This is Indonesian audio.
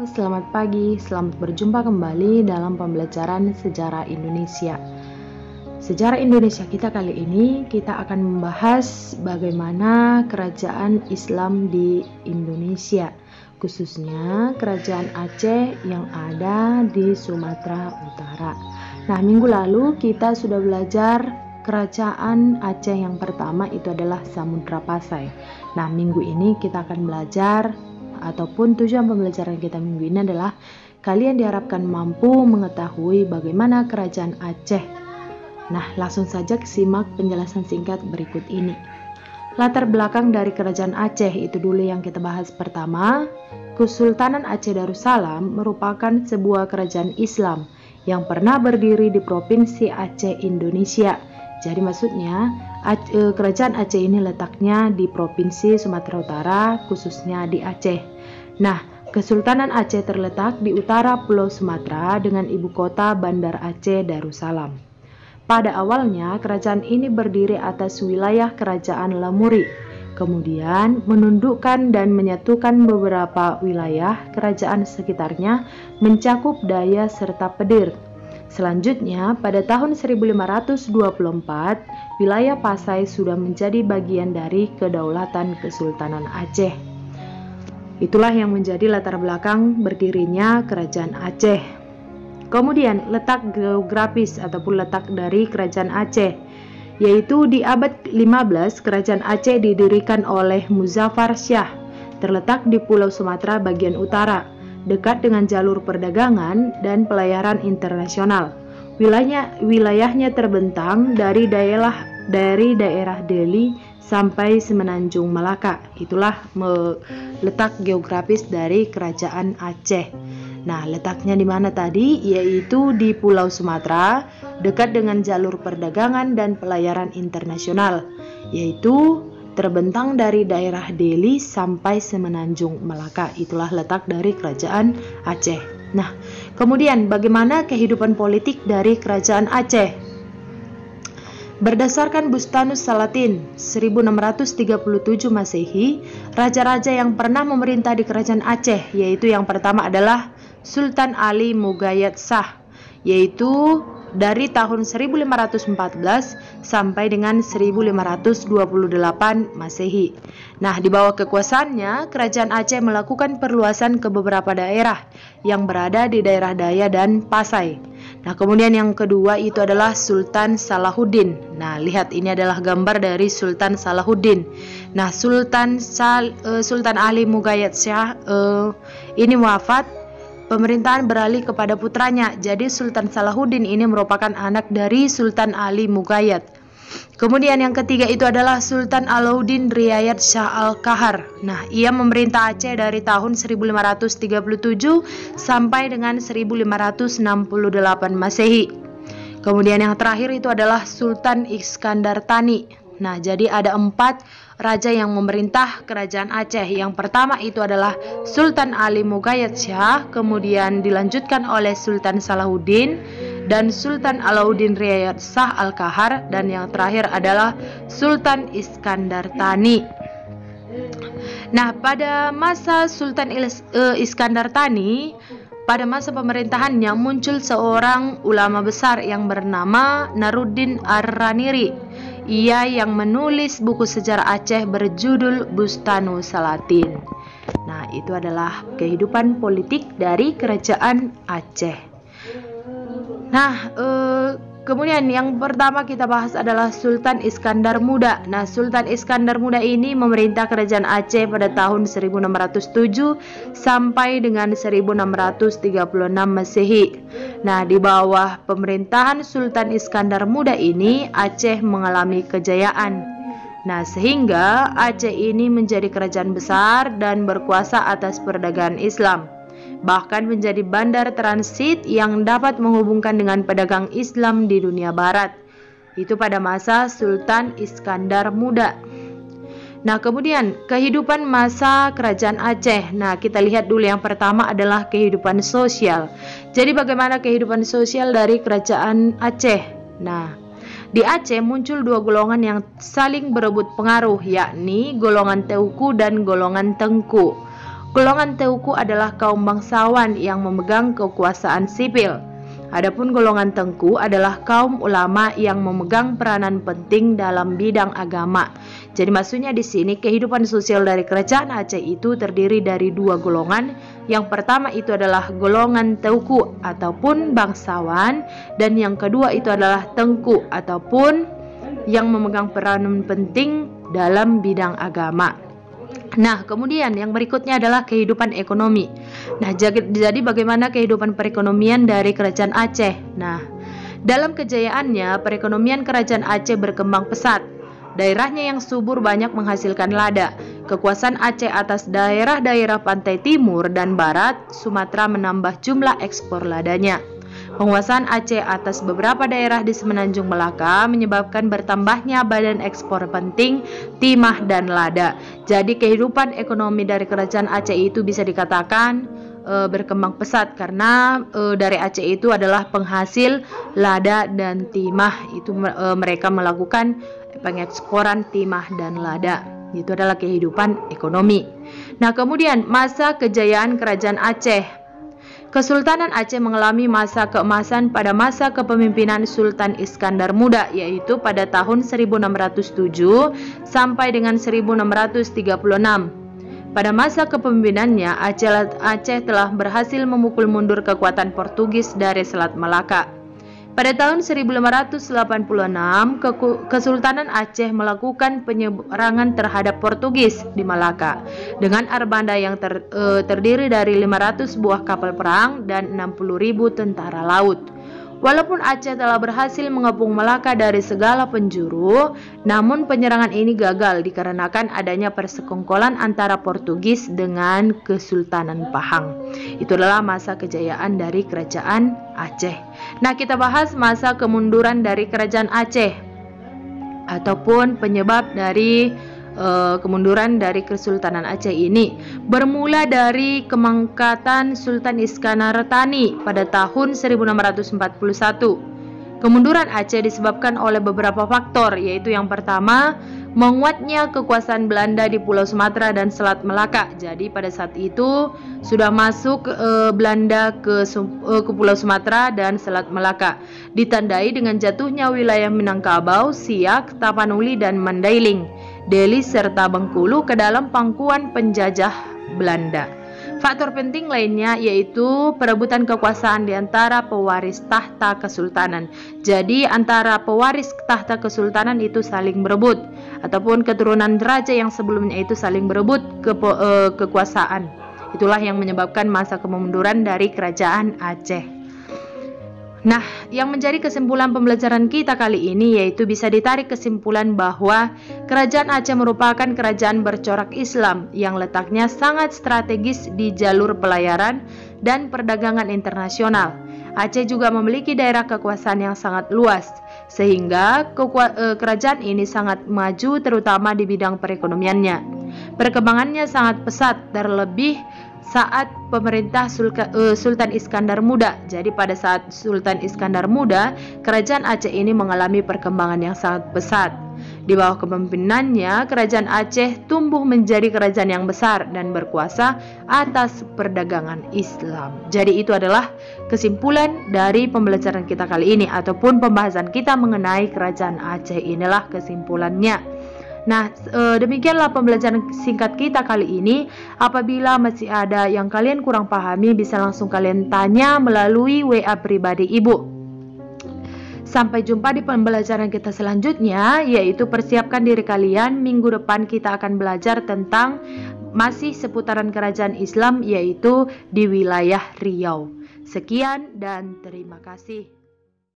selamat pagi. Selamat berjumpa kembali dalam pembelajaran sejarah Indonesia. Sejarah Indonesia kita kali ini kita akan membahas bagaimana kerajaan Islam di Indonesia, khususnya kerajaan Aceh yang ada di Sumatera Utara. Nah, minggu lalu kita sudah belajar kerajaan Aceh yang pertama itu adalah Samudra Pasai. Nah, minggu ini kita akan belajar ataupun tujuan pembelajaran kita minggu ini adalah kalian diharapkan mampu mengetahui bagaimana kerajaan Aceh. Nah, langsung saja simak penjelasan singkat berikut ini. Latar belakang dari kerajaan Aceh itu dulu yang kita bahas. Pertama, Kesultanan Aceh Darussalam merupakan sebuah kerajaan Islam yang pernah berdiri di Provinsi Aceh, Indonesia. Jadi maksudnya kerajaan Aceh ini letaknya di Provinsi Sumatera Utara, khususnya di Aceh. Nah, Kesultanan Aceh terletak di utara Pulau Sumatera dengan ibu kota Bandar Aceh Darussalam. Pada awalnya, kerajaan ini berdiri atas wilayah kerajaan Lamuri, kemudian menundukkan dan menyatukan beberapa wilayah kerajaan sekitarnya mencakup Daya serta Pedir. Selanjutnya, pada tahun 1524, wilayah Pasai sudah menjadi bagian dari kedaulatan Kesultanan Aceh. Itulah yang menjadi latar belakang berdirinya kerajaan Aceh. Kemudian, letak geografis ataupun letak dari kerajaan Aceh, yaitu di abad 15, kerajaan Aceh didirikan oleh Muzaffar Shah, terletak di Pulau Sumatera bagian utara, dekat dengan jalur perdagangan dan pelayaran internasional. Wilayahnya terbentang dari daerah Deli sampai Semenanjung Malaka. Itulah letak geografis dari kerajaan Aceh. Nah, letaknya di mana tadi? Yaitu di Pulau Sumatera, dekat dengan jalur perdagangan dan pelayaran internasional, yaitu terbentang dari daerah Deli sampai Semenanjung Malaka. Itulah letak dari kerajaan Aceh. Nah, kemudian bagaimana kehidupan politik dari kerajaan Aceh? Berdasarkan Bustanus Salatin 1637 Masehi, raja-raja yang pernah memerintah di kerajaan Aceh, yaitu yang pertama adalah Sultan Ali Mugayyad Shah, yaitu dari tahun 1514 sampai dengan 1528 Masehi. Nah, di bawah kekuasaannya, kerajaan Aceh melakukan perluasan ke beberapa daerah yang berada di daerah Daya dan Pasai. Nah, kemudian yang kedua itu adalah Sultan Salahuddin. Nah, lihat ini adalah gambar dari Sultan Salahuddin. Nah, Sultan Ali Mugayyad Shah ini wafat. Pemerintahan beralih kepada putranya. Jadi Sultan Salahuddin ini merupakan anak dari Sultan Ali Mugayyad. Kemudian yang ketiga itu adalah Sultan Alauddin Riayat Shah Al-Kahar. Nah, ia memerintah Aceh dari tahun 1537 sampai dengan 1568 Masehi. Kemudian yang terakhir itu adalah Sultan Iskandar Thani. Nah, jadi ada 4 raja yang memerintah kerajaan Aceh. Yang pertama itu adalah Sultan Ali Mugayyad Shah, kemudian dilanjutkan oleh Sultan Salahuddin dan Sultan Alauddin Riayat Shah Al-Kahar, dan yang terakhir adalah Sultan Iskandar Thani. Nah, pada masa Sultan Iskandar Thani, pada masa pemerintahannya muncul seorang ulama besar yang bernama Naruddin Ar-Raniri. Ia yang menulis buku sejarah Aceh berjudul Bustanus Salatin. Nah, itu adalah kehidupan politik dari kerajaan Aceh. Nah, kemudian yang pertama kita bahas adalah Sultan Iskandar Muda. Nah, Sultan Iskandar Muda ini memerintah kerajaan Aceh pada tahun 1607 sampai dengan 1636 Masehi. Nah, di bawah pemerintahan Sultan Iskandar Muda ini, Aceh mengalami kejayaan. Nah, sehingga Aceh ini menjadi kerajaan besar dan berkuasa atas perdagangan Islam. Bahkan menjadi bandar transit yang dapat menghubungkan dengan pedagang Islam di dunia barat. Itu pada masa Sultan Iskandar Muda. Nah, kemudian kehidupan masa kerajaan Aceh. Nah, kita lihat dulu yang pertama adalah kehidupan sosial. Jadi bagaimana kehidupan sosial dari kerajaan Aceh? Nah, di Aceh muncul 2 golongan yang saling berebut pengaruh, yakni golongan Teuku dan golongan Tengku. Golongan Teuku adalah kaum bangsawan yang memegang kekuasaan sipil. Adapun golongan Tengku adalah kaum ulama yang memegang peranan penting dalam bidang agama. Jadi maksudnya di sini kehidupan sosial dari kerajaan Aceh itu terdiri dari dua golongan. Yang pertama itu adalah golongan Teuku ataupun bangsawan, dan yang kedua itu adalah Tengku ataupun yang memegang peranan penting dalam bidang agama. Nah, kemudian yang berikutnya adalah kehidupan ekonomi. Nah, jadi bagaimana kehidupan perekonomian dari kerajaan Aceh? Nah, dalam kejayaannya, perekonomian kerajaan Aceh berkembang pesat. Daerahnya yang subur banyak menghasilkan lada. Kekuasaan Aceh atas daerah-daerah pantai timur dan barat Sumatera menambah jumlah ekspor ladanya. Penguasaan Aceh atas beberapa daerah di Semenanjung Melaka menyebabkan bertambahnya badan ekspor penting, timah dan lada. Jadi kehidupan ekonomi dari kerajaan Aceh itu bisa dikatakan berkembang pesat karena dari Aceh itu adalah penghasil lada dan timah. Itu mereka melakukan pengeksporan timah dan lada. Itu adalah kehidupan ekonomi. Nah, kemudian masa kejayaan kerajaan Aceh. Kesultanan Aceh mengalami masa keemasan pada masa kepemimpinan Sultan Iskandar Muda, yaitu pada tahun 1607 sampai dengan 1636. Pada masa kepemimpinannya, Aceh telah berhasil memukul mundur kekuatan Portugis dari Selat Melaka. Pada tahun 1586, Kesultanan Aceh melakukan penyerangan terhadap Portugis di Malaka dengan armada yang terdiri dari 500 buah kapal perang dan 60.000 tentara laut. Walaupun Aceh telah berhasil mengepung Melaka dari segala penjuru, namun penyerangan ini gagal dikarenakan adanya persekongkolan antara Portugis dengan Kesultanan Pahang. Itu adalah masa kejayaan dari kerajaan Aceh. Nah, kita bahas masa kemunduran dari kerajaan Aceh ataupun penyebab dari kemunduran dari Kesultanan Aceh ini. Bermula dari kemangkatan Sultan Iskandar Thani pada tahun 1641. Kemunduran Aceh disebabkan oleh beberapa faktor, yaitu yang pertama, menguatnya kekuasaan Belanda di Pulau Sumatera dan Selat Melaka. Jadi pada saat itu sudah masuk Belanda ke Pulau Sumatera dan Selat Melaka, ditandai dengan jatuhnya wilayah Minangkabau, Siak, Tapanuli dan Mandailing, Deli serta Bengkulu ke dalam pangkuan penjajah Belanda. Faktor penting lainnya yaitu perebutan kekuasaan di antara pewaris tahta kesultanan. Jadi antara pewaris tahta kesultanan itu saling berebut, ataupun keturunan raja yang sebelumnya itu saling berebut kekuasaan. Itulah yang menyebabkan masa kemunduran dari kerajaan Aceh. Nah, yang menjadi kesimpulan pembelajaran kita kali ini yaitu bisa ditarik kesimpulan bahwa kerajaan Aceh merupakan kerajaan bercorak Islam yang letaknya sangat strategis di jalur pelayaran dan perdagangan internasional. Aceh juga memiliki daerah kekuasaan yang sangat luas, sehingga kerajaan ini sangat maju terutama di bidang perekonomiannya. Perkembangannya sangat pesat, terlebih saat pemerintah Sultan Iskandar Muda. Jadi pada saat Sultan Iskandar Muda, kerajaan Aceh ini mengalami perkembangan yang sangat pesat. Di bawah kepemimpinannya, kerajaan Aceh tumbuh menjadi kerajaan yang besar dan berkuasa atas perdagangan Islam. Jadi itu adalah kesimpulan dari pembelajaran kita kali ini, ataupun pembahasan kita mengenai kerajaan Aceh. Inilah kesimpulannya. Nah, demikianlah pembelajaran singkat kita kali ini. Apabila masih ada yang kalian kurang pahami, bisa langsung kalian tanya melalui WA pribadi Ibu. Sampai jumpa di pembelajaran kita selanjutnya, yaitu persiapkan diri kalian. Minggu depan kita akan belajar tentang masih seputaran kerajaan Islam, yaitu di wilayah Riau. Sekian dan terima kasih.